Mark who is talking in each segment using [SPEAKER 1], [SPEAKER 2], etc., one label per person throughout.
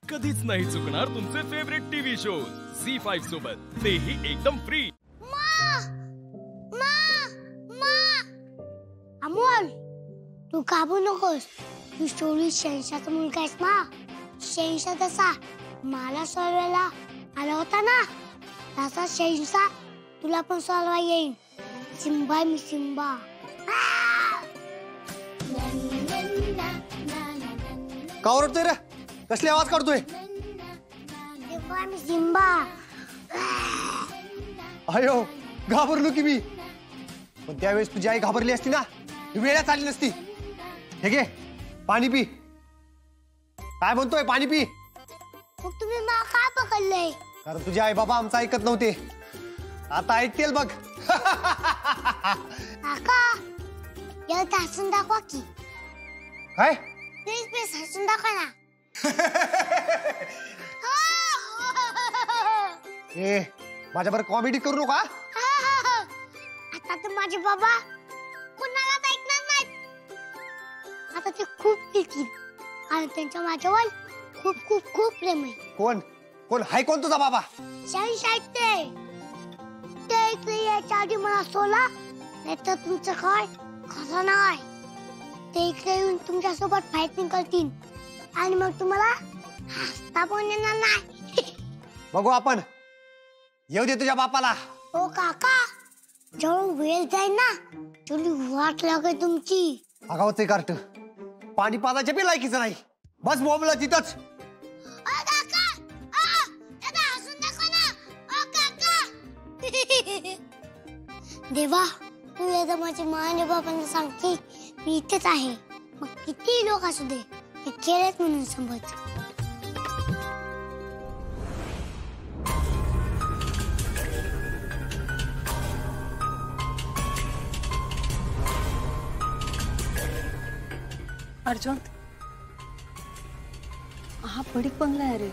[SPEAKER 1] कधीच नाही चुकणार तुमचे फेवरेट टीव्ही शोज झी5 सोबत, तेही एकदम फ्री।
[SPEAKER 2] अमोल, तू काबू नकोस। तू स्टोरी शहंशाचा मुलगा आहेस ना। शहंशाह तसा मला सोडवायला आला होता ना, तसा शहंशाह तुला पण सोडवा येईल। सिम्बा मी सिम्बा।
[SPEAKER 3] का ओरडतोय रे? कसले आवाज काढतोय?
[SPEAKER 2] सिम्बा मी सिम्बा।
[SPEAKER 3] अयो, घाबरलो की मी। पण त्यावेळेस तुझी आई घाबरली असती ना, वेळच आली नसती। हे घे, पाणी पी। काय म्हणतोय? पाणी पी।
[SPEAKER 2] मग तुम्ही मला का पकडलंय?
[SPEAKER 3] कारण तुझे आई बाबा आमचं ऐकत नव्हते, आता ऐकतील बघ।
[SPEAKER 2] काका, याला हसून दाखवा की।
[SPEAKER 3] काय?
[SPEAKER 2] प्लीज प्लीज हसून दाखवा ना।
[SPEAKER 3] ए, माझ्याबरोबर कॉमेडी करू नका।
[SPEAKER 2] आता तर माझे बाबा कुणालाच ऐकणार नाहीत। आता ते खूप पितील आणि त्यांच्या माझ्यावर खूप खूप खूप प्रेम आहे।
[SPEAKER 3] कोण कोण हाय? कोण तुझा बाबा?
[SPEAKER 2] शहंशाह ते इकडे यायच्या आधी मला सोला, नाही तर तुमचं काय खरं नाही। ते इकडे येऊन तुमच्यासोबत फायटिंग करतील आणि मग तुम्हाला हसता पण येणार नाही।
[SPEAKER 3] बघू आपण, येऊ दे तुझ्या बापाला।
[SPEAKER 2] ओ काका, जेवढं वेळ जाईल ना तेवढी वाट लागेल तुमची।
[SPEAKER 3] आगावचे कार्ट, पाणी पाजायच्या बी लायकीचं नाही। बस बोंबला तिथंच।
[SPEAKER 2] देवा, तू एकदा माझ्या माने बाबांना सांग की मी इथेच आहे। मग किती लोक असू दे, ते खेळत म्हणून समज।
[SPEAKER 4] अर्जुन, हा पडीक बंगला आहे रे,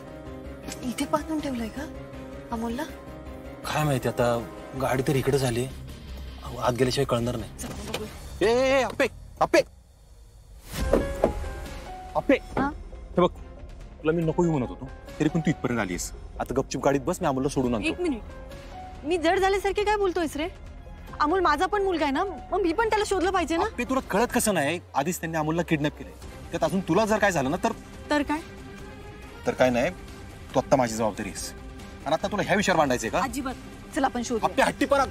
[SPEAKER 4] इथे पाठवून ठेवलाय का अमोलला?
[SPEAKER 5] काय माहिती, आता गाडी तर इकडे झाली, आत गेल्याशिवाय कळणार नाही। ए अप्पे अप्पे अप्पे, हे बघ, तुला मी नको येऊ म्हणत होतो, तरी पण तू इथपर्यंत आलीस। आता गपचूप गाडीत बस, मी अमोलला सोडून आणतो।
[SPEAKER 4] एक मिनिट, मी जड झाल्यासारखे काय बोलतोयस रे? अमोल माझा पण मुलगा आहे ना, मग मी पण त्याला शोधलं पाहिजे ना।
[SPEAKER 5] अप्पे, तुला कळत कसं नाही? आधीच त्यांनी अमोलला किडनॅप केलंय, त्यात अजून तुला जर काय झालं ना
[SPEAKER 4] तर काय?
[SPEAKER 5] तर काय नाही, तू आत्ता माझी जबाबदारी आहेस, आणि आता तुला ह्या विषयावर मांडायचंय का?
[SPEAKER 4] अजिबात, चल आपण शोधू।
[SPEAKER 5] अप्पे हट्टीपणा।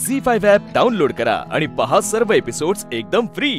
[SPEAKER 1] झी5 ॲप डाउनलोड करा आणि पहा सर्व एपिसोड्स एकदम फ्री।